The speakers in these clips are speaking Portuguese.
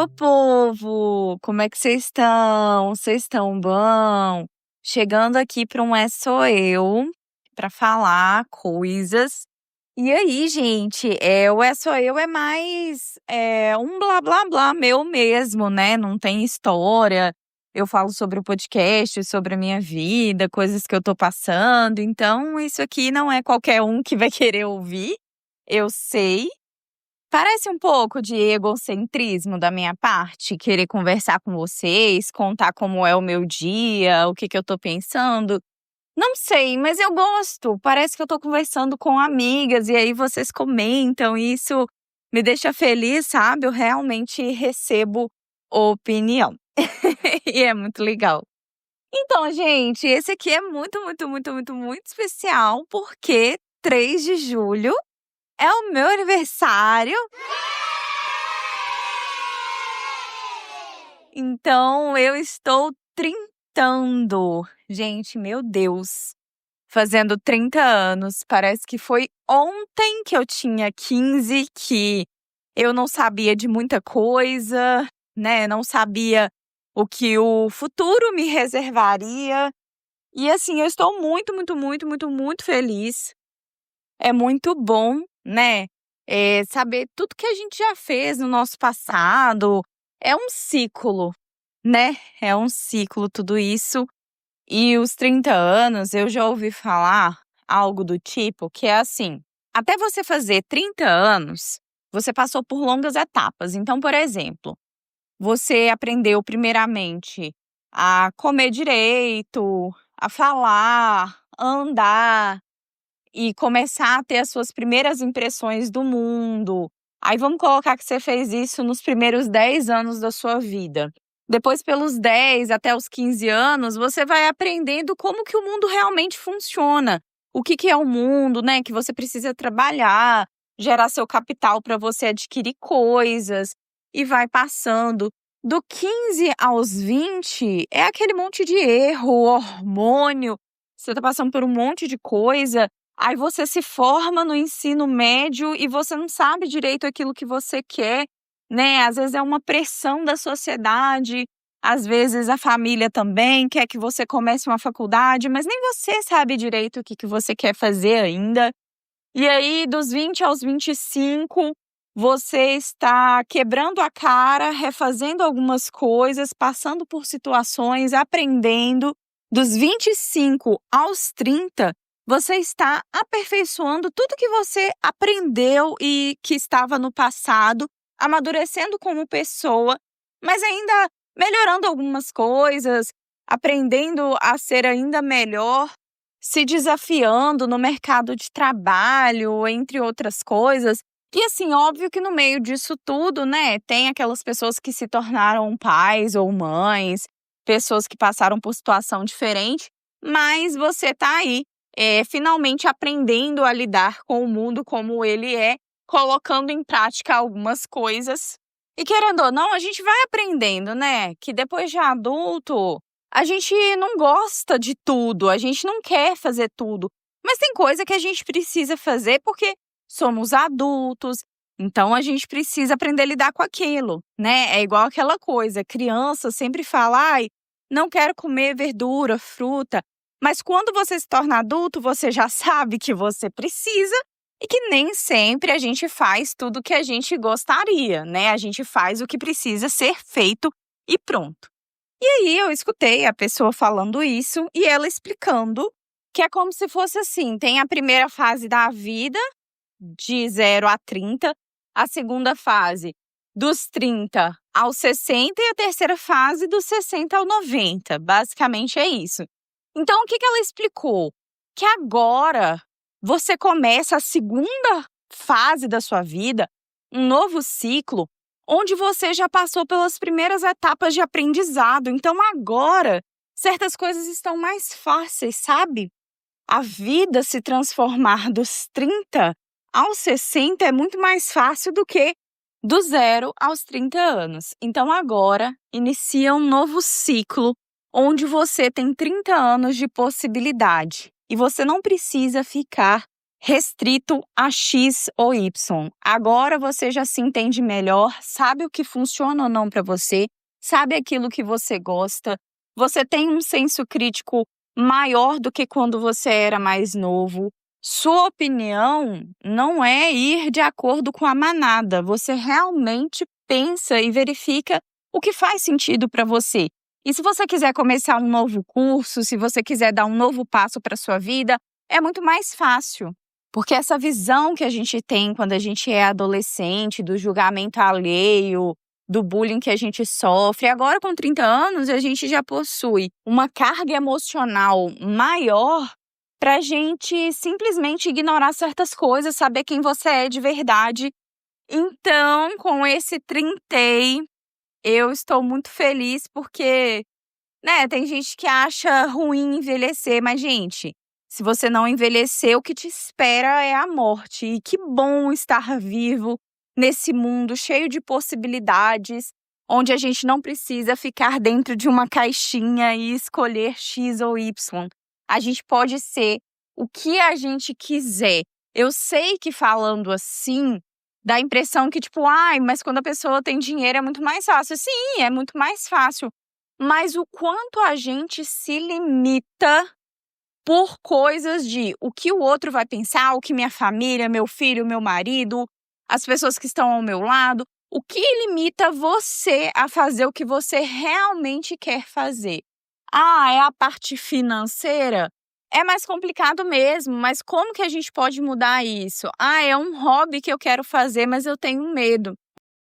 meu povo! Como é que vocês estão? Vocês estão bom? Chegando aqui para um É Sou Eu, para falar coisas. E aí, gente, o É Sou Eu é mais um blá blá blá meu mesmo, né? Não tem história. Eu falo sobre o podcast, sobre a minha vida, coisas que eu tô passando. Então, isso aqui não é qualquer um que vai querer ouvir. Eu sei. Parece um pouco de egocentrismo da minha parte, querer conversar com vocês, contar como é o meu dia, o que eu tô pensando. Não sei, mas eu gosto. Parece que eu tô conversando com amigas e aí vocês comentam e isso me deixa feliz, sabe? Eu realmente recebo opinião. E é muito legal. Então, gente, esse aqui é muito, muito, muito, muito, muito especial porque 3 de julho é o meu aniversário. Então eu estou trintando. Gente, meu Deus, fazendo 30 anos. Parece que foi ontem que eu tinha 15, que eu não sabia de muita coisa, né? Não sabia o que o futuro me reservaria. E assim, eu estou muito, muito, muito, muito, muito feliz. É muito bom, né? Saber tudo que a gente já fez no nosso passado. É um ciclo, né? É um ciclo tudo isso. E os 30 anos, eu já ouvi falar algo do tipo que é assim: até você fazer 30 anos, você passou por longas etapas. Então, por exemplo, você aprendeu primeiramente a comer direito, a falar, a andar e começar a ter as suas primeiras impressões do mundo. Aí vamos colocar que você fez isso nos primeiros 10 anos da sua vida. Depois, pelos 10 até os 15 anos, você vai aprendendo como que o mundo realmente funciona. O que é o mundo, né? Que você precisa trabalhar, gerar seu capital para você adquirir coisas e vai passando. Do 15 aos 20 é aquele monte de erro, hormônio. Você está passando por um monte de coisa. Aí você se forma no ensino médio e você não sabe direito aquilo que você quer, né? Às vezes é uma pressão da sociedade, às vezes a família também quer que você comece uma faculdade, mas nem você sabe direito o que você quer fazer ainda. E aí, dos 20 aos 25, você está quebrando a cara, refazendo algumas coisas, passando por situações, aprendendo. Dos 25 aos 30, você está aperfeiçoando tudo que você aprendeu e que estava no passado, amadurecendo como pessoa, mas ainda melhorando algumas coisas, aprendendo a ser ainda melhor, se desafiando no mercado de trabalho, entre outras coisas. E assim, óbvio que no meio disso tudo, né, tem aquelas pessoas que se tornaram pais ou mães, pessoas que passaram por situação diferente, mas você tá aí, finalmente aprendendo a lidar com o mundo como ele é, colocando em prática algumas coisas. E querendo ou não, a gente vai aprendendo, né, que depois de adulto, a gente não gosta de tudo, a gente não quer fazer tudo, mas tem coisa que a gente precisa fazer porque somos adultos, então a gente precisa aprender a lidar com aquilo, né? É igual aquela coisa, criança sempre fala, ai, não quero comer verdura, fruta, mas quando você se torna adulto, você já sabe que você precisa e que nem sempre a gente faz tudo o que a gente gostaria, né? A gente faz o que precisa ser feito e pronto. E aí eu escutei a pessoa falando isso e ela explicando que é como se fosse assim, tem a primeira fase da vida, de 0 a 30, a segunda fase dos 30 aos 60 e a terceira fase dos 60 ao 90. Basicamente é isso. Então, o que ela explicou? Que agora você começa a segunda fase da sua vida, um novo ciclo, onde você já passou pelas primeiras etapas de aprendizado. Então, agora, certas coisas estão mais fáceis, sabe? A vida se transformar dos 30 aos 60 é muito mais fácil do que do 0 aos 30 anos. Então, agora, inicia um novo ciclo onde você tem 30 anos de possibilidade e você não precisa ficar restrito a X ou Y. Agora você já se entende melhor, sabe o que funciona ou não para você, sabe aquilo que você gosta, você tem um senso crítico maior do que quando você era mais novo. Sua opinião não é ir de acordo com a manada, você realmente pensa e verifica o que faz sentido para você. E se você quiser começar um novo curso, se você quiser dar um novo passo para sua vida, é muito mais fácil. Porque essa visão que a gente tem quando a gente é adolescente, do julgamento alheio, do bullying que a gente sofre, agora com 30 anos a gente já possui uma carga emocional maior para a gente simplesmente ignorar certas coisas, saber quem você é de verdade. Então, com esse trintei, eu estou muito feliz porque, né, tem gente que acha ruim envelhecer, mas, gente, se você não envelhecer, o que te espera é a morte. E que bom estar vivo nesse mundo cheio de possibilidades, onde a gente não precisa ficar dentro de uma caixinha e escolher X ou Y. A gente pode ser o que a gente quiser. Eu sei que falando assim, dá a impressão que, tipo, ai, mas quando a pessoa tem dinheiro é muito mais fácil. Sim, é muito mais fácil. Mas o quanto a gente se limita por coisas de o que o outro vai pensar, o que minha família, meu filho, meu marido, as pessoas que estão ao meu lado, o que limita você a fazer o que você realmente quer fazer. Ah, é a parte financeira? É mais complicado mesmo, mas como que a gente pode mudar isso? Ah, é um hobby que eu quero fazer, mas eu tenho medo.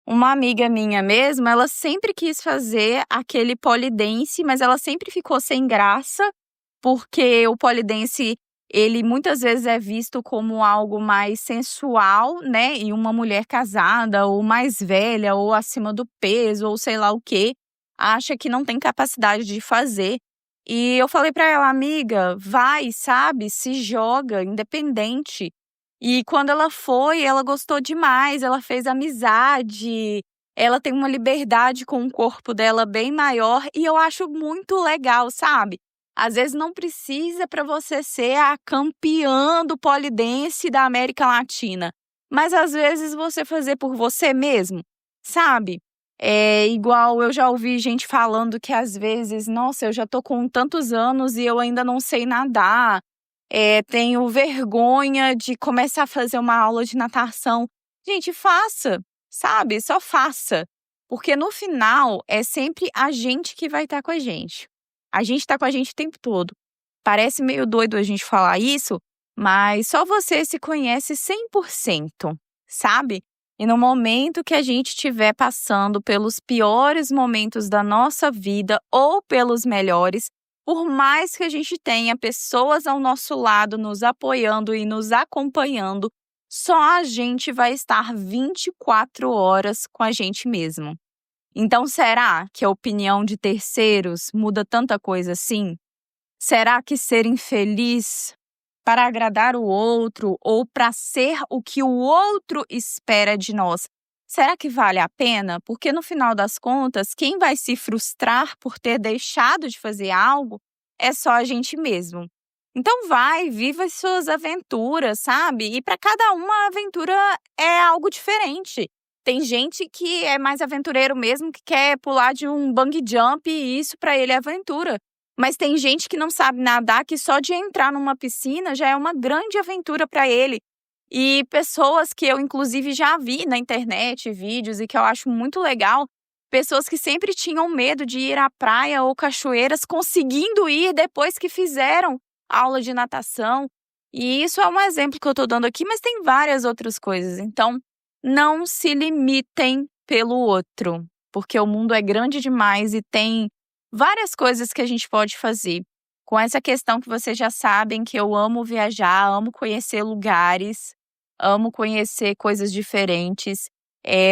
Uma amiga minha mesmo, ela sempre quis fazer aquele pole dance, mas ela sempre ficou sem graça, porque o pole dance, ele muitas vezes é visto como algo mais sensual, né? E uma mulher casada, ou mais velha, ou acima do peso, ou sei lá o quê, acha que não tem capacidade de fazer. E eu falei pra ela, amiga, vai, sabe? Se joga, independente. E quando ela foi, ela gostou demais, ela fez amizade, ela tem uma liberdade com o corpo dela bem maior e eu acho muito legal, sabe? Às vezes não precisa para você ser a campeã do pole dance da América Latina, mas às vezes você fazer por você mesmo, sabe? É igual eu já ouvi gente falando que às vezes, nossa, eu já tô com tantos anos e eu ainda não sei nadar. Tenho vergonha de começar a fazer uma aula de natação. Gente, faça, sabe? Só faça. Porque no final é sempre a gente que vai estar com a gente. A gente está com a gente o tempo todo. Parece meio doido a gente falar isso, mas só você se conhece 100%, sabe? E no momento que a gente estiver passando pelos piores momentos da nossa vida ou pelos melhores, por mais que a gente tenha pessoas ao nosso lado nos apoiando e nos acompanhando, só a gente vai estar 24 horas com a gente mesmo. Então, será que a opinião de terceiros muda tanta coisa assim? Será que ser infeliz para agradar o outro ou para ser o que o outro espera de nós, será que vale a pena? Porque no final das contas, quem vai se frustrar por ter deixado de fazer algo é só a gente mesmo. Então vai, viva as suas aventuras, sabe? E para cada uma a aventura é algo diferente. Tem gente que é mais aventureiro mesmo, que quer pular de um bungee jump e isso para ele é aventura. Mas tem gente que não sabe nadar, que só de entrar numa piscina já é uma grande aventura para ele. E pessoas que eu, inclusive, já vi na internet, vídeos, e que eu acho muito legal, pessoas que sempre tinham medo de ir à praia ou cachoeiras, conseguindo ir depois que fizeram aula de natação. E isso é um exemplo que eu estou dando aqui, mas tem várias outras coisas. Então, não se limitem pelo outro, porque o mundo é grande demais e tem várias coisas que a gente pode fazer. Com essa questão que vocês já sabem que eu amo viajar, amo conhecer lugares, amo conhecer coisas diferentes.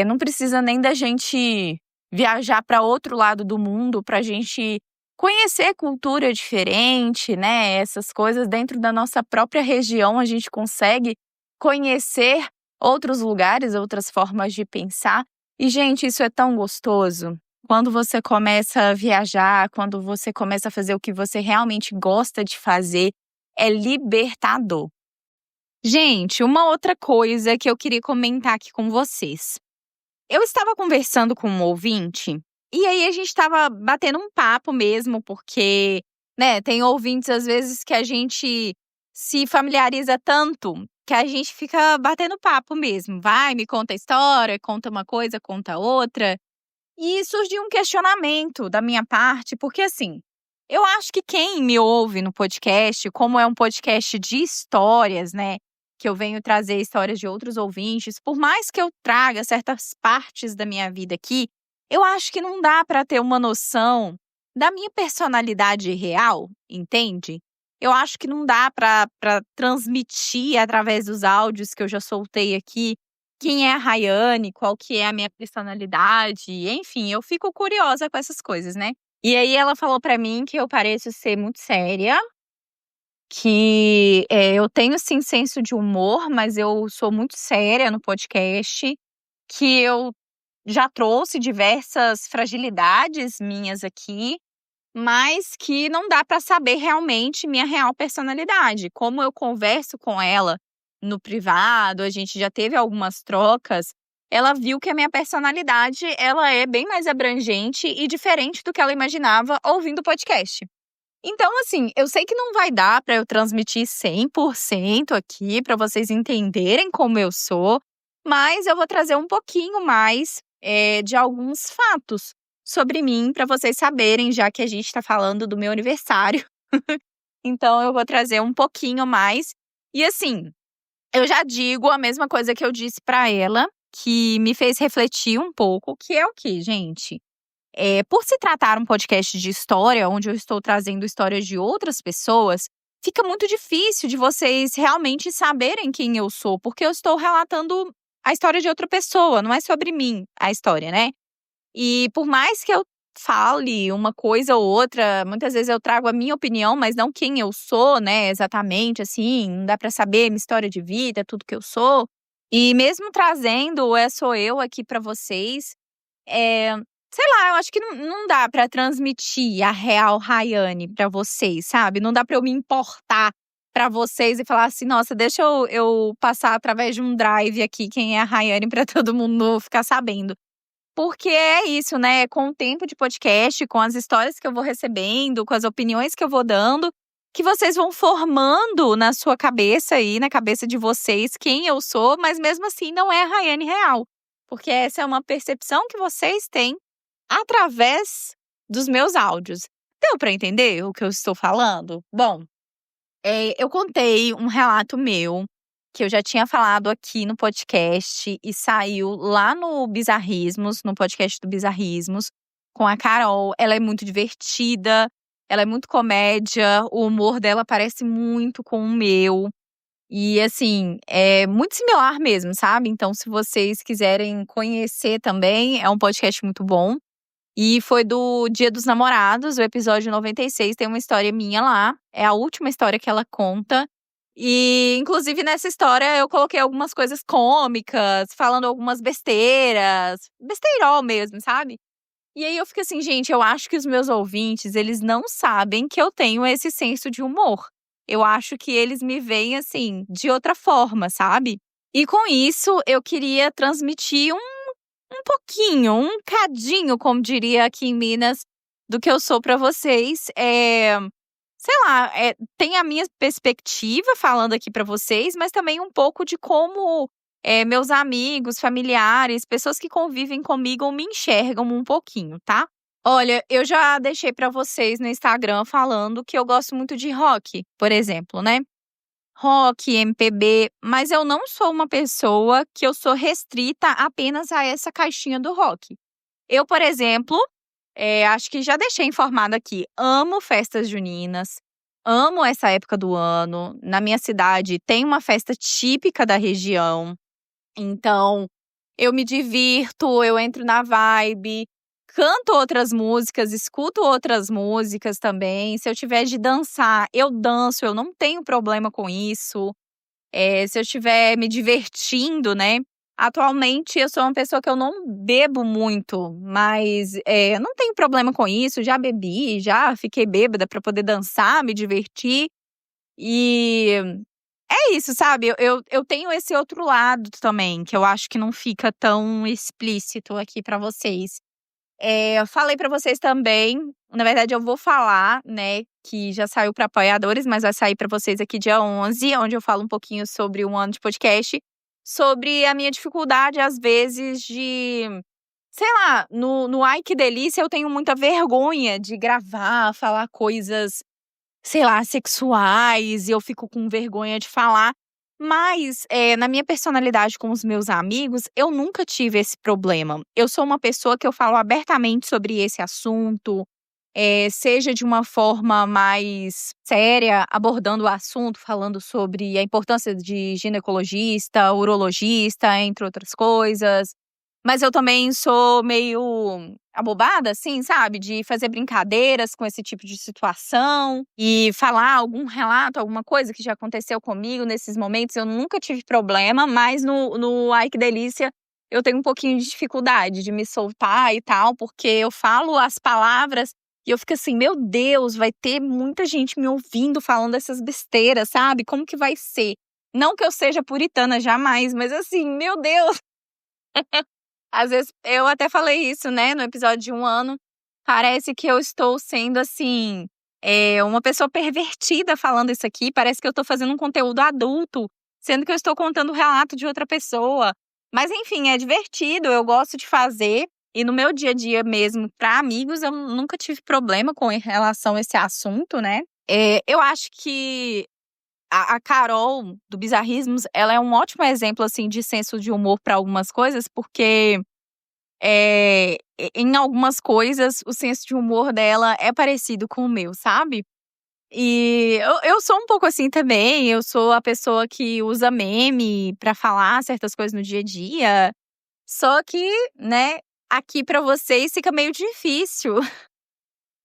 Não precisa nem da gente viajar para outro lado do mundo para a gente conhecer cultura diferente, né? Essas coisas dentro da nossa própria região a gente consegue conhecer outros lugares, outras formas de pensar. E, gente, isso é tão gostoso. Quando você começa a viajar, quando você começa a fazer o que você realmente gosta de fazer, é libertador. Gente, uma outra coisa que eu queria comentar aqui com vocês. Eu estava conversando com um ouvinte, e aí a gente estava batendo um papo mesmo, porque, né, tem ouvintes às vezes que a gente se familiariza tanto que a gente fica batendo papo mesmo. Vai, me conta a história, conta uma coisa, conta outra. E surgiu um questionamento da minha parte, porque assim, eu acho que quem me ouve no podcast, como é um podcast de histórias, né, que eu venho trazer histórias de outros ouvintes, por mais que eu traga certas partes da minha vida aqui, eu acho que não dá para ter uma noção da minha personalidade real, entende? Eu acho que não dá para transmitir através dos áudios que eu já soltei aqui quem é a Rayane, qual que é a minha personalidade, enfim, eu fico curiosa com essas coisas, né. E aí ela falou pra mim que eu pareço ser muito séria, que, eu tenho sim senso de humor, mas eu sou muito séria no podcast, que eu já trouxe diversas fragilidades minhas aqui, mas que não dá pra saber realmente minha real personalidade. Como eu converso com ela no privado, a gente já teve algumas trocas, ela viu que a minha personalidade, ela é bem mais abrangente e diferente do que ela imaginava ouvindo o podcast. Então, assim, eu sei que não vai dar pra eu transmitir 100% aqui, pra vocês entenderem como eu sou, mas eu vou trazer um pouquinho mais, de alguns fatos sobre mim, pra vocês saberem, já que a gente tá falando do meu aniversário. Então eu vou trazer um pouquinho mais. E assim, eu já digo a mesma coisa que eu disse pra ela, que me fez refletir um pouco, que é o quê, gente? Por se tratar um podcast de história, onde eu estou trazendo histórias de outras pessoas, fica muito difícil de vocês realmente saberem quem eu sou, porque eu estou relatando a história de outra pessoa, não é sobre mim a história, né. E por mais que eu fale uma coisa ou outra, muitas vezes eu trago a minha opinião, mas não quem eu sou, né, exatamente, assim, não dá pra saber minha história de vida, tudo que eu sou. E mesmo trazendo o Sou Eu aqui pra vocês, eh, sei lá, eu acho que não dá pra transmitir a real Rayane pra vocês, sabe. Não dá pra eu me importar pra vocês e falar assim: "Nossa, deixa eu passar através de um drive aqui quem é a Rayane pra todo mundo ficar sabendo". Porque é isso, né, com o tempo de podcast, com as histórias que eu vou recebendo, com as opiniões que eu vou dando, que vocês vão formando na sua cabeça e na cabeça de vocês quem eu sou, mas mesmo assim não é a Rayane real. Porque essa é uma percepção que vocês têm através dos meus áudios. Deu para entender o que eu estou falando? Bom, eu contei um relato meu, que eu já tinha falado aqui no podcast e saiu lá no Bizarrismos, no podcast do Bizarrismos, com a Carol. Ela é muito divertida, ela é muito comédia, o humor dela parece muito com o meu. E assim, é muito similar mesmo, sabe. Então se vocês quiserem conhecer também, é um podcast muito bom. E foi do Dia dos Namorados, o episódio 96 tem uma história minha lá, é a última história que ela conta. E inclusive nessa história eu coloquei algumas coisas cômicas, falando algumas besteiras, besteirol mesmo, sabe. E aí eu fico assim: "Gente, eu acho que os meus ouvintes, eles não sabem que eu tenho esse senso de humor. Eu acho que eles me veem, assim, de outra forma, sabe". E com isso eu queria transmitir um pouquinho, um cadinho, como diria aqui em Minas, do que eu sou pra vocês. Sei lá, tem a minha perspectiva falando aqui pra vocês, mas também um pouco de como, meus amigos, familiares, pessoas que convivem comigo me enxergam um pouquinho, tá. Olha, eu já deixei pra vocês no Instagram falando que eu gosto muito de rock, por exemplo, né. Rock, MPB, mas eu não sou uma pessoa que eu sou restrita apenas a essa caixinha do rock. Eu, por exemplo, acho que já deixei informado aqui, amo festas juninas, amo essa época do ano. Na minha cidade tem uma festa típica da região, então eu me divirto, eu entro na vibe, canto outras músicas, escuto outras músicas também. Se eu tiver de dançar, eu danço, eu não tenho problema com isso. Se eu estiver me divertindo, né. Atualmente eu sou uma pessoa que eu não bebo muito, mas, eu não tenho problema com isso, já bebi, já fiquei bêbada pra poder dançar, me divertir. E é isso, sabe? Eu tenho esse outro lado também, que eu acho que não fica tão explícito aqui pra vocês. Eu falei pra vocês também, na verdade eu vou falar, né, que já saiu pra apoiadores, mas vai sair pra vocês aqui dia 11, onde eu falo um pouquinho sobre 1 ano de podcast, sobre a minha dificuldade, às vezes, de sei lá, no Ai Que Delícia eu tenho muita vergonha de gravar, falar coisas, sei lá, sexuais, e eu fico com vergonha de falar. Mas, na minha personalidade com os meus amigos, eu nunca tive esse problema. Eu sou uma pessoa que eu falo abertamente sobre esse assunto, seja de uma forma mais séria, abordando o assunto, falando sobre a importância de ginecologista, urologista, entre outras coisas. Mas eu também sou meio abobada, assim, sabe, de fazer brincadeiras com esse tipo de situação e falar algum relato, alguma coisa que já aconteceu comigo nesses momentos. Eu nunca tive problema, mas no Ai Que Delícia eu tenho um pouquinho de dificuldade de me soltar e tal, porque eu falo as palavras e eu fico assim: "Meu Deus, vai ter muita gente me ouvindo falando essas besteiras, sabe, como que vai ser?". Não que eu seja puritana, jamais, mas assim, meu Deus. Às vezes eu até falei isso, né, no episódio de 1 ano, parece que eu estou sendo, assim, uma pessoa pervertida falando isso aqui, parece que eu estou fazendo um conteúdo adulto, sendo que eu estou contando o relato de outra pessoa. Mas enfim, é divertido, eu gosto de fazer, e no meu dia a dia mesmo, para amigos, eu nunca tive problema com em relação a esse assunto, né. Eu acho que a Carol, do Bizarrismos, ela é um ótimo exemplo, assim, de senso de humor para algumas coisas, porque, em algumas coisas, o senso de humor dela é parecido com o meu, sabe. E eu sou um pouco assim também, eu sou a pessoa que usa meme pra falar certas coisas no dia a dia, só que, né, aqui pra vocês fica meio difícil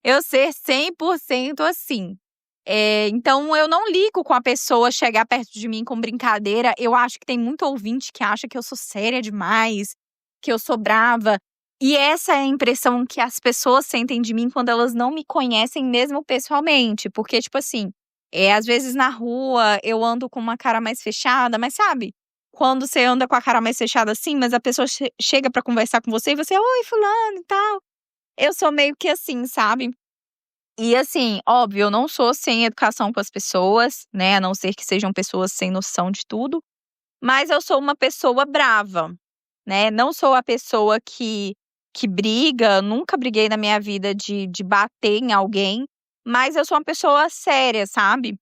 eu ser 100% assim. Então eu não ligo com a pessoa chegar perto de mim com brincadeira. Eu acho que tem muito ouvinte que acha que eu sou séria demais, que eu sou brava. E essa é a impressão que as pessoas sentem de mim quando elas não me conhecem mesmo pessoalmente. Porque, tipo assim, às vezes na rua eu ando com uma cara mais fechada, mas sabe? Quando você anda com a cara mais fechada assim, mas a pessoa chega pra conversar com você e você, oi, fulano e tal. Eu sou meio que assim, sabe? E assim, óbvio, eu não sou sem educação com as pessoas, né, a não ser que sejam pessoas sem noção de tudo, mas eu sou uma pessoa brava, né, não sou a pessoa que briga, nunca briguei na minha vida de bater em alguém, mas eu sou uma pessoa séria, sabe.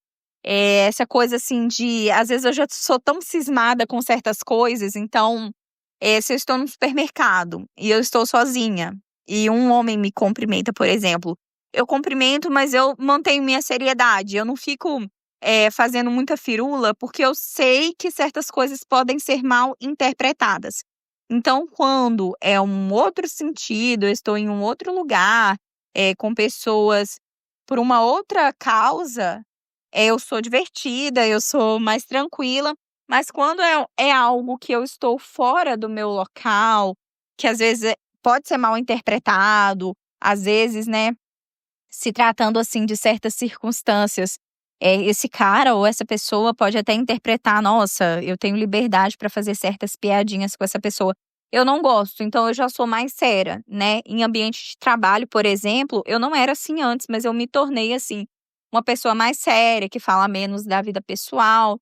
Essa coisa assim de às vezes eu já sou tão cismada com certas coisas, então, se eu estou no supermercado e eu estou sozinha, e um homem me cumprimenta, por exemplo, eu cumprimento, mas eu mantenho minha seriedade, eu não fico, fazendo muita firula, porque eu sei que certas coisas podem ser mal interpretadas. Então, quando é um outro sentido, eu estou em um outro lugar, com pessoas por uma outra causa, eu sou divertida, eu sou mais tranquila, mas quando é algo que eu estou fora do meu local, que às vezes pode ser mal interpretado, às vezes, né, se tratando, assim, de certas circunstâncias, esse cara ou essa pessoa pode até interpretar: "Nossa, eu tenho liberdade para fazer certas piadinhas com essa pessoa". Eu não gosto, então eu já sou mais séria, né. Em ambiente de trabalho, por exemplo, eu não era assim antes, mas eu me tornei, assim, uma pessoa mais séria, que fala menos da vida pessoal,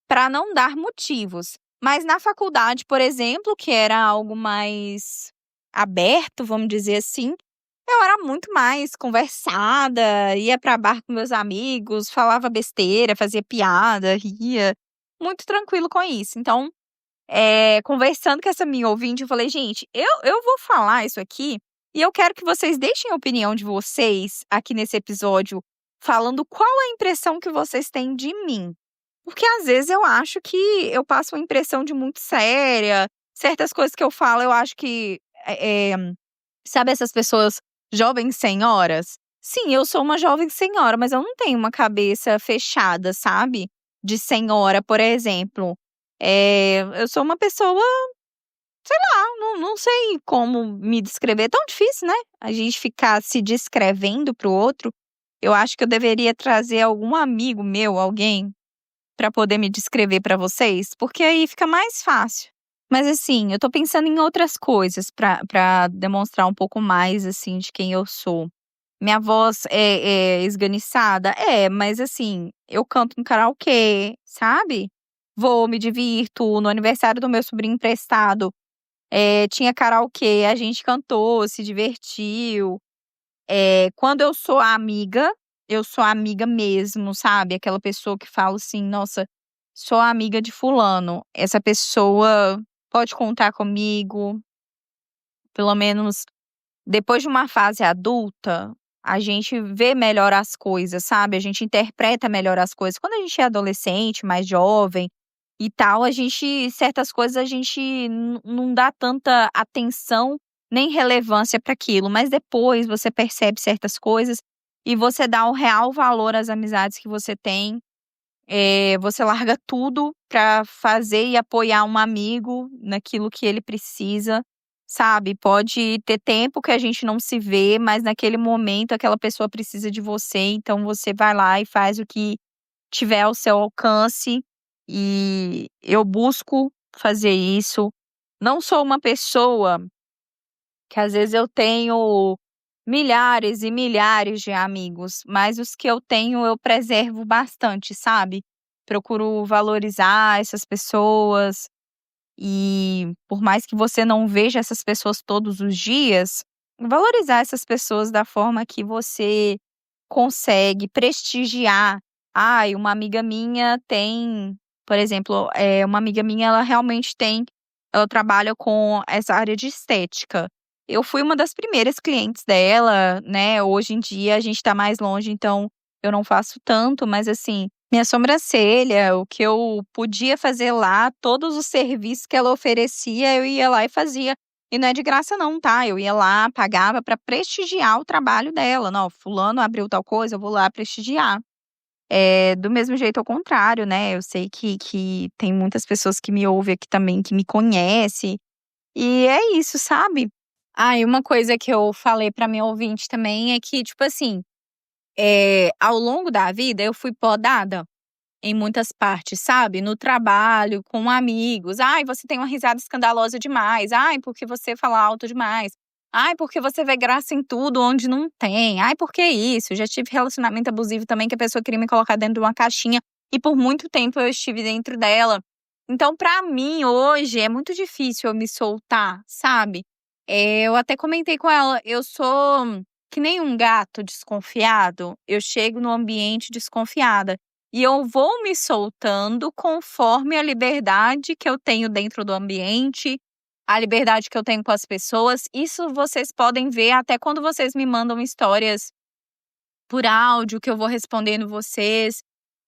para não dar motivos. Mas na faculdade, por exemplo, que era algo mais aberto, vamos dizer assim, eu era muito mais conversada, ia pra bar com meus amigos, falava besteira, fazia piada, ria, muito tranquilo com isso. Então, conversando com essa minha ouvinte, eu falei: "Gente, eu vou falar isso aqui, e eu quero que vocês deixem a opinião de vocês aqui nesse episódio, falando qual a impressão que vocês têm de mim". Porque às vezes eu acho que eu passo uma impressão de muito séria, certas coisas que eu falo eu acho que, sabe essas pessoas jovens senhoras? Sim, eu sou uma jovem senhora, mas eu não tenho uma cabeça fechada, sabe, de senhora, por exemplo. Eu sou uma pessoa, não sei como me descrever, é tão difícil, né, a gente ficar se descrevendo para o outro. Eu acho que eu deveria trazer algum amigo meu, alguém pra poder me descrever pra vocês? Porque aí fica mais fácil. Mas assim, eu tô pensando em outras coisas pra demonstrar um pouco mais, assim, de quem eu sou. Minha voz é esganiçada? É, mas assim, eu canto no karaokê, sabe? Vou, me divirto. No aniversário do meu sobrinho emprestado, tinha karaokê, a gente cantou, se divertiu. Quando eu sou amiga mesmo, sabe? Aquela pessoa que fala assim: "Nossa, sou amiga de fulano". Essa pessoa pode contar comigo, pelo menos depois de uma fase adulta, a gente vê melhor as coisas, sabe? A gente interpreta melhor as coisas. Quando a gente é adolescente, mais jovem e tal, a gente certas coisas a gente não dá tanta atenção nem relevância para aquilo, mas depois você percebe certas coisas e você dá o real valor às amizades que você tem. Você larga tudo para fazer e apoiar um amigo naquilo que ele precisa, sabe? Pode ter tempo que a gente não se vê, mas naquele momento aquela pessoa precisa de você, então você vai lá e faz o que tiver ao seu alcance, e eu busco fazer isso. Não sou uma pessoa que às vezes eu tenho milhares e milhares de amigos, mas os que eu tenho eu preservo bastante, sabe? Procuro valorizar essas pessoas e por mais que você não veja essas pessoas todos os dias, valorizar essas pessoas da forma que você consegue prestigiar. Ai, uma amiga minha tem, por exemplo, uma amiga minha, ela trabalha com essa área de estética. Eu fui uma das primeiras clientes dela, né? Hoje em dia a gente tá mais longe, então eu não faço tanto, mas assim, minha sobrancelha, o que eu podia fazer lá, todos os serviços que ela oferecia, eu ia lá e fazia. E não é de graça não, tá? Eu ia lá, pagava pra prestigiar o trabalho dela. Não, fulano abriu tal coisa, eu vou lá prestigiar. Do mesmo jeito ao contrário, né, eu sei que tem muitas pessoas que me ouvem aqui também, que me conhece, e é isso, sabe. Ah, e uma coisa que eu falei pra minha ouvinte também é que, tipo assim, ao longo da vida eu fui podada em muitas partes, sabe, no trabalho, com amigos. "Ai, você tem uma risada escandalosa demais. Ai, porque você fala alto demais. Ai, porque você vê graça em tudo onde não tem. Ai, por que isso?". Já tive relacionamento abusivo também, que a pessoa queria me colocar dentro de uma caixinha, e por muito tempo eu estive dentro dela. Então, pra mim, hoje, é muito difícil eu me soltar, sabe. Eu até comentei com ela, eu sou que nem um gato desconfiado, eu chego no ambiente desconfiada. E eu vou me soltando conforme a liberdade que eu tenho dentro do ambiente, a liberdade que eu tenho com as pessoas. Isso vocês podem ver até quando vocês me mandam histórias por áudio, que eu vou respondendo vocês.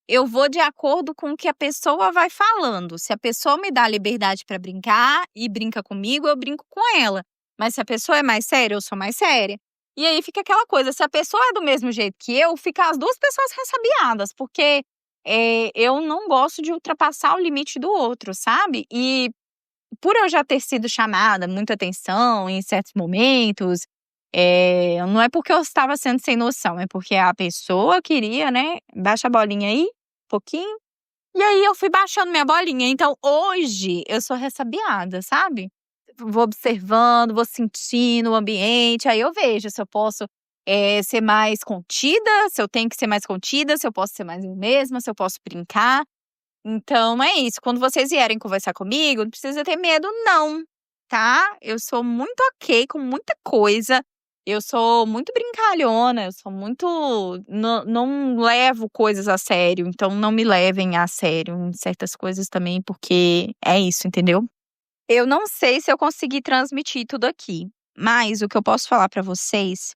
Eu vou de acordo com o que a pessoa vai falando. Se a pessoa me dá liberdade para brincar e brinca comigo, eu brinco com ela. Mas se a pessoa é mais séria, eu sou mais séria. E aí fica aquela coisa, se a pessoa é do mesmo jeito que eu, fica as duas pessoas ressabiadas, porque eu não gosto de ultrapassar o limite do outro, sabe? E por eu já ter sido chamada muita atenção em certos momentos, não é porque eu estava sendo sem noção, é porque a pessoa queria, né, baixa a bolinha aí, um pouquinho, e aí eu fui baixando minha bolinha. Então hoje eu sou ressabiada, sabe? Vou observando, vou sentindo o ambiente, aí eu vejo se eu posso, ser mais contida, se eu tenho que ser mais contida, se eu posso ser mais eu mesma, se eu posso brincar. Então é isso, quando vocês vierem conversar comigo, não precisa ter medo não, tá? Eu sou muito ok com muita coisa, eu sou muito brincalhona, eu sou muito não levo coisas a sério, então não me levem a sério em certas coisas também, porque é isso, entendeu? Eu não sei se eu consegui transmitir tudo aqui, mas o que eu posso falar pra vocês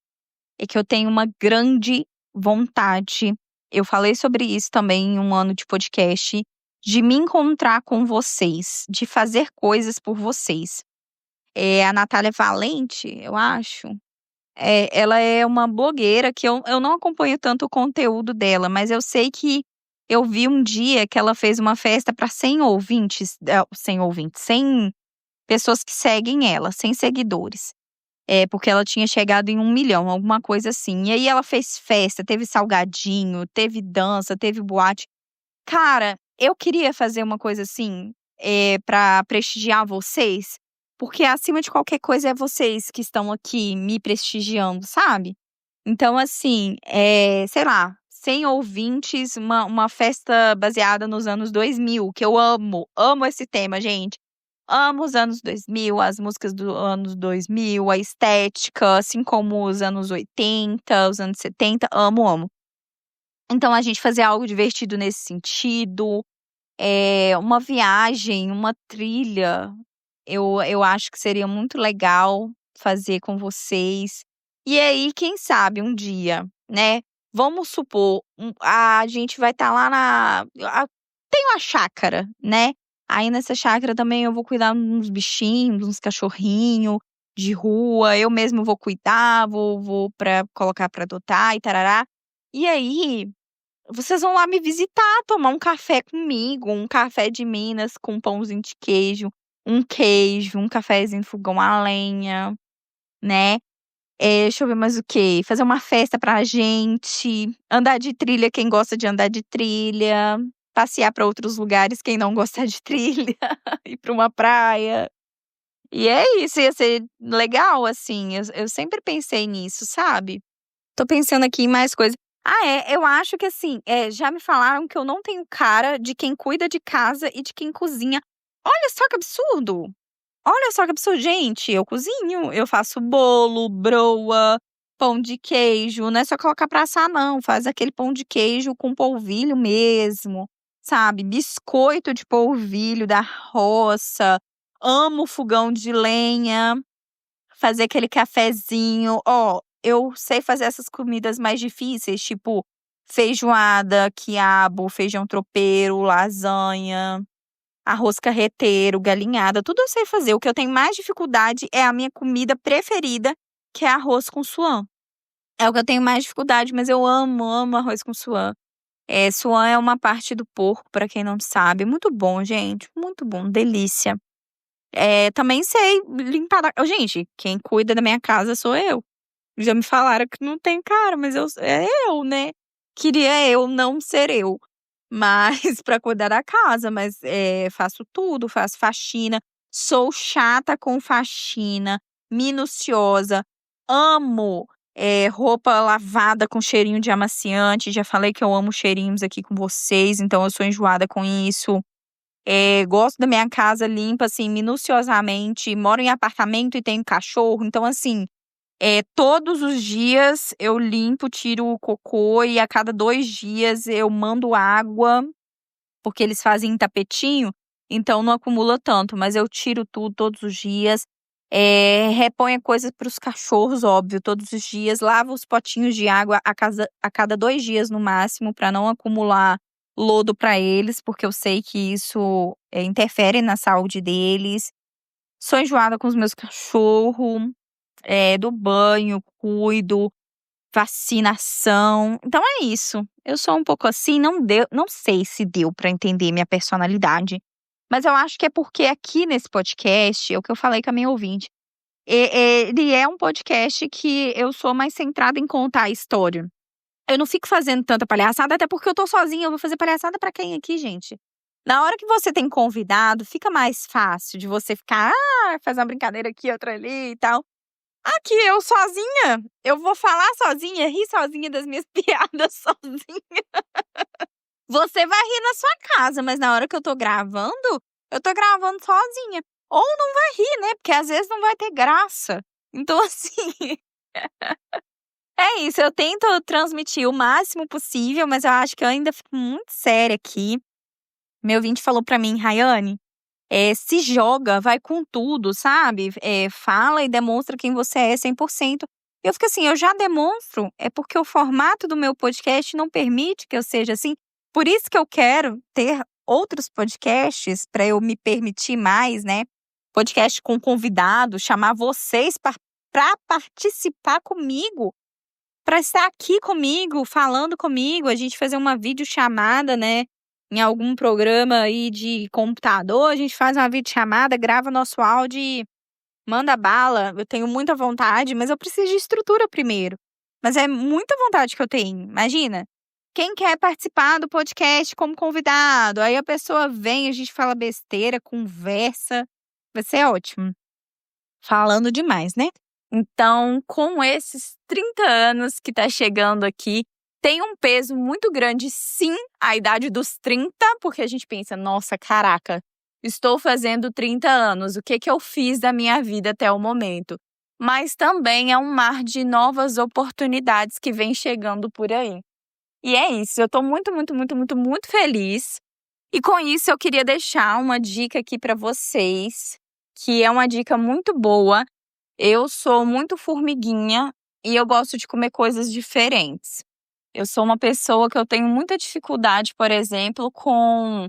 é que eu tenho uma grande vontade, eu falei sobre isso também em um ano de podcast, de me encontrar com vocês, de fazer coisas por vocês. A Natália Valente, eu acho, ela é uma blogueira que eu não acompanho tanto o conteúdo dela, mas eu sei que eu vi um dia que ela fez uma festa para 100 ouvintes, 100 pessoas que seguem ela, 100 seguidores. Porque ela tinha chegado em 1 milhão, alguma coisa assim. E aí ela fez festa, teve salgadinho, teve dança, teve boate. Cara, eu queria fazer uma coisa assim, pra prestigiar vocês, porque acima de qualquer coisa é vocês que estão aqui me prestigiando, sabe. Então assim, sei lá, 100 ouvintes, uma festa baseada nos anos 2000, que eu amo esse tema, gente. Amo os anos 2000, as músicas do anos 2000, a estética, assim como os anos 80, os anos 70, amo, amo. Então a gente fazer algo divertido nesse sentido, uma viagem, uma trilha, eu acho que seria muito legal fazer com vocês. E aí, quem sabe um dia, né, vamos supor, a gente vai estar lá tem uma chácara, né, aí nessa chácara também eu vou cuidar uns bichinhos, uns cachorrinho de rua, eu mesmo vou cuidar, vou pra colocar pra adotar e tarará. E aí vocês vão lá me visitar, tomar um café comigo, um café de Minas com um pãozinho de queijo, um cafezinho no fogão a lenha, né. Deixa eu ver mais o quê, fazer uma festa pra gente, andar de trilha quem gosta de andar de trilha, passear pra outros lugares quem não gosta de trilha, ir pra uma praia. E é isso, ia ser legal, assim, eu sempre pensei nisso, sabe. Tô pensando aqui em mais coisas. Eu acho que assim, já me falaram que eu não tenho cara de quem cuida de casa e de quem cozinha. Olha só que absurdo! Olha só que absurdo, gente, eu cozinho, eu faço bolo, broa, pão de queijo, não é só colocar pra assar não, faz aquele pão de queijo com polvilho mesmo, sabe, biscoito de polvilho da roça, amo fogão de lenha. Fazer aquele cafezinho. Ó, eu sei fazer essas comidas mais difíceis, tipo feijoada, quiabo, feijão tropeiro, lasanha, arroz carreteiro, galinhada, tudo eu sei fazer. O que eu tenho mais dificuldade é a minha comida preferida, que é arroz com suã. É o que eu tenho mais dificuldade, mas eu amo, amo arroz com suã. Suã é uma parte do porco, pra quem não sabe. Muito bom, gente, muito bom, delícia. Também sei limpar gente, quem cuida da minha casa sou eu. Já me falaram que não tem cara, mas é eu, né. Queria eu não ser eu, mas pra cuidar da casa, mas, faço tudo, faço faxina, sou chata com faxina, minuciosa, amo, roupa lavada com cheirinho de amaciante, já falei que eu amo cheirinhos aqui com vocês, então eu sou enjoada com isso. Gosto da minha casa limpa, assim, minuciosamente, moro em apartamento e tenho cachorro, então assim, todos os dias eu limpo, tiro o cocô e a cada 2 dias eu mando água, porque eles fazem tapetinho, então não acumula tanto, mas eu tiro tudo todos os dias, reponho coisas para os cachorros, óbvio, todos os dias, lavo os potinhos de água a cada 2 dias no máximo, para não acumular lodo para eles, porque eu sei que isso, interfere na saúde deles. Sou enjoada com os meus cachorro, dou banho, cuido, vacinação. Então é isso. Eu sou um pouco assim, não sei se deu pra entender minha personalidade, mas eu acho que é porque aqui nesse podcast, é o que eu falei com a minha ouvinte, ele é um podcast que eu sou mais centrada em contar a história. Eu não fico fazendo tanta palhaçada, até porque eu tô sozinha, eu vou fazer palhaçada pra quem aqui, gente? Na hora que você tem convidado, fica mais fácil de você ficar, faz uma brincadeira aqui, outra ali e tal. Aqui eu sozinha, eu vou falar sozinha, rir sozinha das minhas piadas sozinha. Você vai rir na sua casa, mas na hora que eu tô gravando sozinha. Ou não vai rir, né, porque às vezes não vai ter graça. Então assim, é isso, eu tento transmitir o máximo possível, mas eu acho que eu ainda fico muito séria aqui. Meu ouvinte falou pra mim: "Rayane, se joga, vai com tudo, sabe, fala e demonstra quem você é 100%". Eu fico assim, eu já demonstro, é porque o formato do meu podcast não permite que eu seja assim, por isso que eu quero ter outros podcasts para eu me permitir mais, né, podcast com convidado, chamar vocês pra participar comigo, para estar aqui comigo, falando comigo, a gente fazer uma videochamada, né, em algum programa aí de computador, a gente faz uma videochamada, grava nosso áudio e manda bala. Eu tenho muita vontade, mas eu preciso de estrutura primeiro. Mas é muita vontade que eu tenho, imagina. quem quer participar do podcast como convidado? Aí a pessoa vem, a gente fala besteira, conversa, vai ser ótimo. Falando demais, né? Então, com esses 30 anos que tá chegando aqui, tem um peso muito grande, sim, a idade dos 30, porque a gente pensa, nossa, caraca, estou fazendo 30 anos, o que eu fiz da minha vida até o momento? Mas também é um mar de novas oportunidades que vem chegando por aí. E é isso, eu tô muito, muito, muito, muito, muito feliz. E com isso eu queria deixar uma dica aqui para vocês, que é uma dica muito boa. Eu sou muito formiguinha e eu gosto de comer coisas diferentes. Eu sou uma pessoa que eu tenho muita dificuldade, por exemplo, com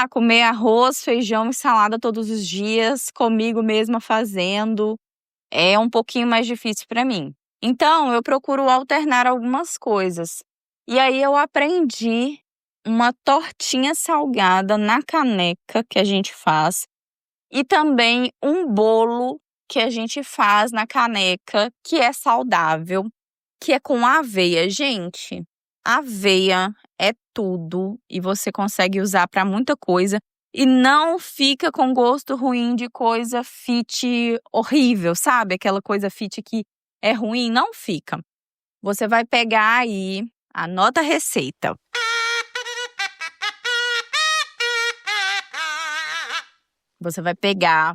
comer arroz, feijão e salada todos os dias, comigo mesma fazendo. É um pouquinho mais difícil para mim. Então, eu procuro alternar algumas coisas. E aí eu aprendi uma tortinha salgada na caneca que a gente faz e também um bolo que a gente faz na caneca, que é saudável, que é com aveia. Gente, aveia é tudo e você consegue usar para muita coisa e não fica com gosto ruim de coisa fit horrível, sabe? Aquela coisa fit que é ruim, não fica. Você vai pegar aí, anota a receita. Você vai pegar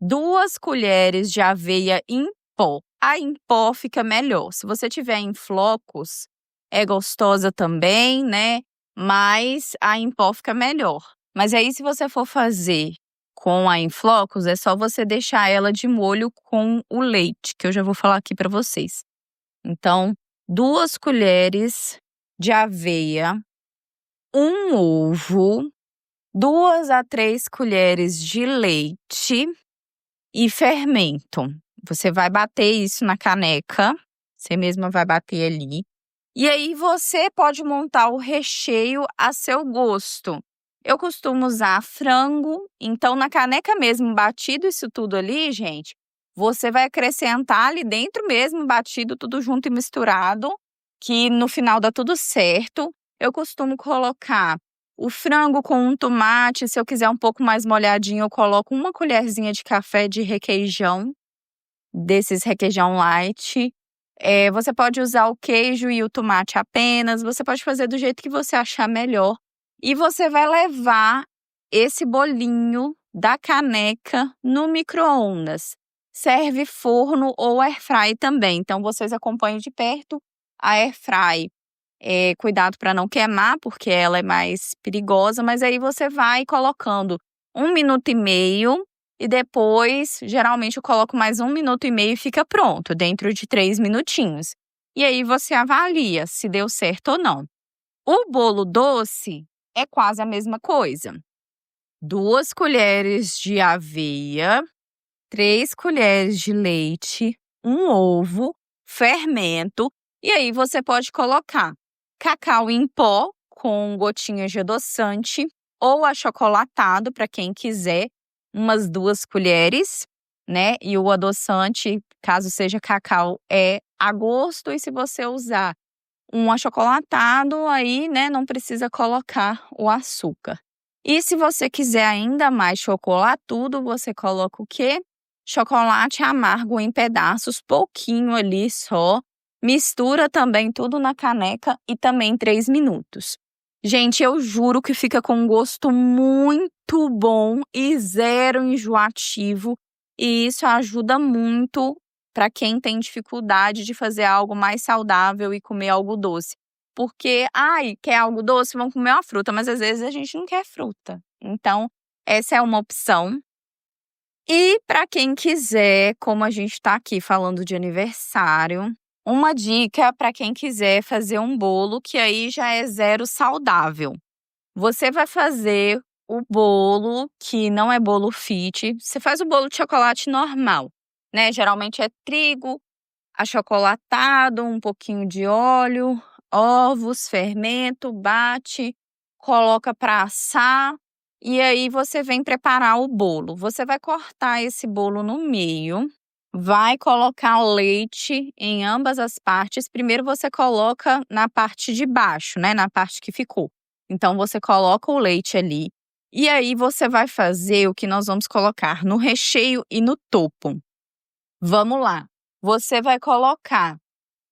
2 colheres de aveia em pó. A em pó fica melhor. Se você tiver em flocos, é gostosa também, né? Mas a em pó fica melhor. Mas aí, se você for fazer com a em flocos, é só você deixar ela de molho com o leite, que eu já vou falar aqui para vocês. Então, 2 colheres de aveia, 1 ovo, 2 a 3 colheres de leite e fermento. Você vai bater isso na caneca, você mesma vai bater ali. E aí você pode montar o recheio a seu gosto. Eu costumo usar frango, então na caneca mesmo, batido isso tudo ali, gente, você vai acrescentar ali dentro mesmo, batido tudo junto e misturado, que no final dá tudo certo. Eu costumo colocar o frango com um tomate, se eu quiser um pouco mais molhadinho, eu coloco 1 colherzinha de café de requeijão, desses requeijão light. Você pode usar o queijo e o tomate apenas, você pode fazer do jeito que você achar melhor. E você vai levar esse bolinho da caneca no micro-ondas. Serve forno ou airfry também, então vocês acompanhem de perto. A airfry, cuidado para não queimar, porque ela é mais perigosa, mas aí você vai colocando 1 minuto e meio e depois, geralmente eu coloco mais 1 minuto e meio e fica pronto, dentro de 3 minutinhos. E aí você avalia se deu certo ou não. O bolo doce é quase a mesma coisa. 2 colheres de aveia, 3 colheres de leite, 1 ovo, fermento, e aí você pode colocar cacau em pó com gotinhas de adoçante ou achocolatado, para quem quiser, umas 2 colheres, né? E o adoçante, caso seja cacau, é a gosto, e se você usar um achocolatado, aí, né, não precisa colocar o açúcar. E se você quiser ainda mais chocolatudo, você coloca o quê? Chocolate amargo em pedaços, pouquinho ali só. Mistura também tudo na caneca e também 3 minutos. Gente, eu juro que fica com um gosto muito bom e zero enjoativo. E isso ajuda muito para quem tem dificuldade de fazer algo mais saudável e comer algo doce. Porque, quer algo doce? Vamos comer uma fruta, mas às vezes a gente não quer fruta. Então, essa é uma opção. E para quem quiser, como a gente está aqui falando de aniversário, uma dica para quem quiser fazer um bolo que aí já é zero saudável. Você vai fazer o bolo que não é bolo fit, você faz o bolo de chocolate normal, né? Geralmente é trigo, achocolatado, um pouquinho de óleo, ovos, fermento, bate, coloca para assar e aí você vem preparar o bolo. Você vai cortar esse bolo no meio, vai colocar leite em ambas as partes. Primeiro você coloca na parte de baixo, né, na parte que ficou. Então você coloca o leite ali, e aí você vai fazer o que nós vamos colocar no recheio e no topo. Vamos lá. Você vai colocar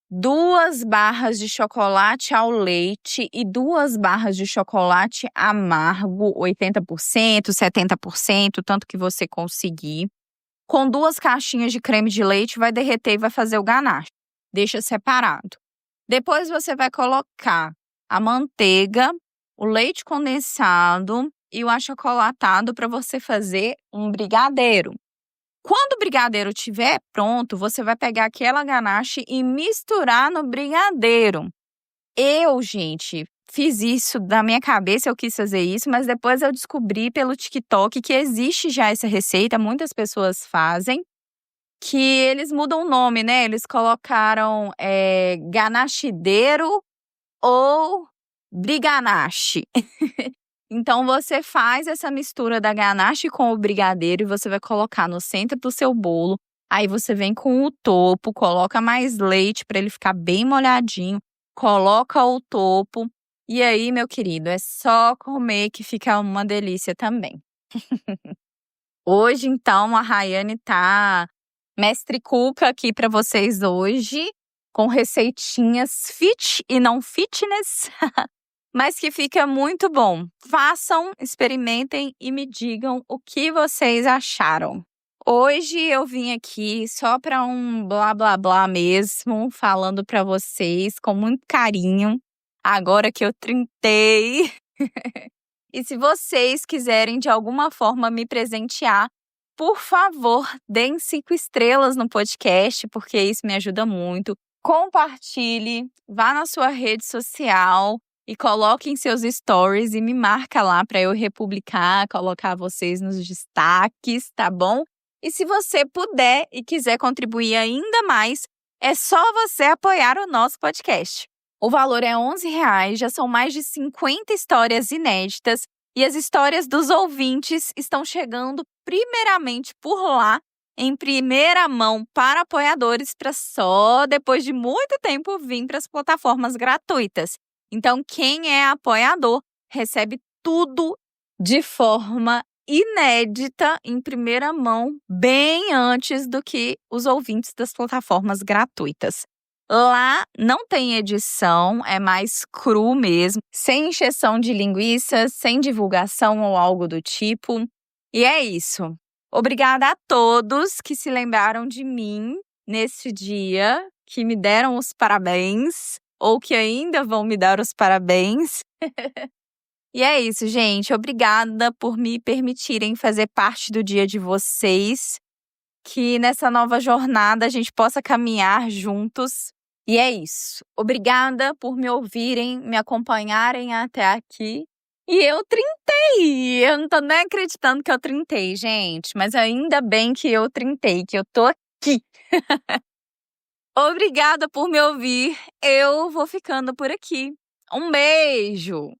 2 barras de chocolate ao leite e 2 barras de chocolate amargo, 80%, 70%, tanto que você conseguir. Com 2 caixinhas de creme de leite, vai derreter e vai fazer o ganache. Deixa separado. Depois você vai colocar a manteiga, o leite condensado e o achocolatado para você fazer um brigadeiro. Quando o brigadeiro estiver pronto, você vai pegar aquela ganache e misturar no brigadeiro. Eu, gente, fiz isso da minha cabeça, eu quis fazer isso, mas depois eu descobri pelo TikTok que existe já essa receita, muitas pessoas fazem, que eles mudam o nome, né? Eles colocaram ganachideiro ou briganache. Então você faz essa mistura da ganache com o brigadeiro e você vai colocar no centro do seu bolo. Aí você vem com o topo, coloca mais leite para ele ficar bem molhadinho, coloca o topo e aí, meu querido, é só comer que fica uma delícia também. Hoje, então, a Rayane tá mestre cuca aqui para vocês hoje, com receitinhas fit e não fitness. Mas que fica muito bom. Façam, experimentem e me digam o que vocês acharam. Hoje eu vim aqui só para um blá blá blá mesmo, falando para vocês com muito carinho, agora que eu trintei. E se vocês quiserem de alguma forma me presentear, por favor, deem 5 estrelas no podcast, porque isso me ajuda muito. Compartilhe, vá na sua rede social e coloque em seus stories e me marca lá para eu republicar, colocar vocês nos destaques, tá bom? E se você puder e quiser contribuir ainda mais, é só você apoiar o nosso podcast. O valor é R$11, já são mais de 50 histórias inéditas e as histórias dos ouvintes estão chegando primeiramente por lá, em primeira mão para apoiadores, para só depois de muito tempo vir para as plataformas gratuitas. Então, quem é apoiador recebe tudo de forma inédita, em primeira mão, bem antes do que os ouvintes das plataformas gratuitas. Lá não tem edição, é mais cru mesmo, sem encheção de linguiça, sem divulgação ou algo do tipo. E é isso. Obrigada a todos que se lembraram de mim nesse dia, que me deram os parabéns, ou que ainda vão me dar os parabéns. E é isso, gente. Obrigada por me permitirem fazer parte do dia de vocês. Que nessa nova jornada a gente possa caminhar juntos. E é isso. Obrigada por me ouvirem, me acompanharem até aqui. E eu trintei! Eu não tô nem acreditando que eu trintei, gente. Mas ainda bem que eu trintei, que eu tô aqui. Obrigada por me ouvir. Eu vou ficando por aqui. Um beijo!